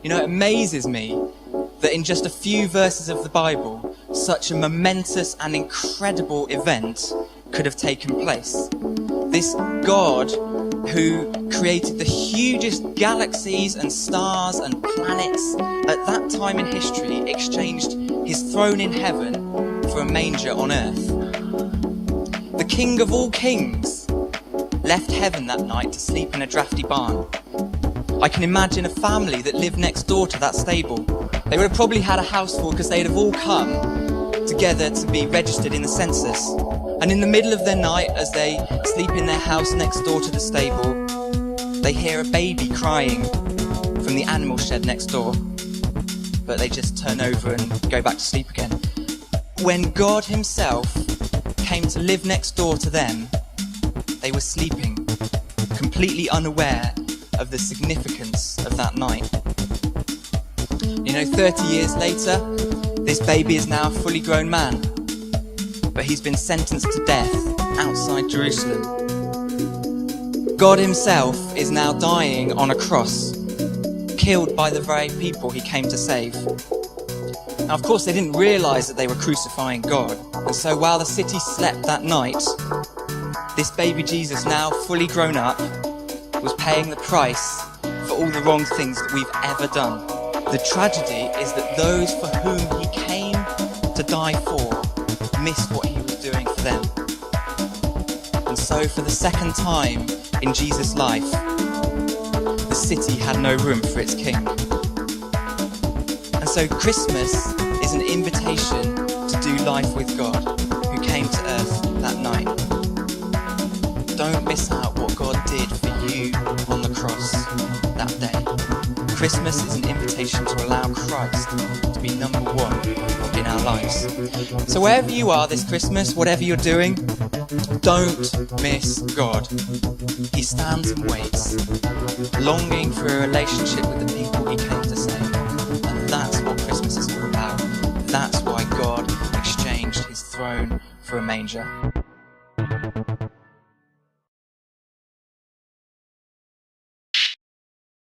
You know, it amazes me that in just a few verses of the Bible, such a momentous and incredible event could have taken place. This God who created the hugest galaxies and stars and planets at that time in history exchanged his throne in heaven for a manger on earth. The King of all kings left heaven that night to sleep in a drafty barn. I can imagine a family that lived next door to that stable. They would have probably had a house full because they'd have all come together to be registered in the census. And in the middle of their night, as they sleep in their house next door to the stable, they hear a baby crying from the animal shed next door. But they just turn over and go back to sleep again. When God himself came to live next door to them, they were sleeping, completely unaware of the significance of that night. You know, 30 years later, this baby is now a fully grown man, but he's been sentenced to death outside Jerusalem. God himself is now dying on a cross, killed by the very people he came to save. Now, of course, they didn't realise that they were crucifying God, and so while the city slept that night, this baby Jesus, now fully grown up, was paying the price for all the wrong things that we've ever done. The tragedy is that those for whom he came to die for missed what he was doing for them. And so for the second time in Jesus' life, the city had no room for its king. And so Christmas is an invitation to do life with God, who came to earth that night. Don't miss out what God did for you on the cross that day. Christmas is an invitation to allow Christ to be number one in our lives. So wherever you are this Christmas, whatever you're doing, don't miss God. He stands and waits, longing for a relationship with the people he came to save. And that's what Christmas is all about. That's why God exchanged his throne for a manger.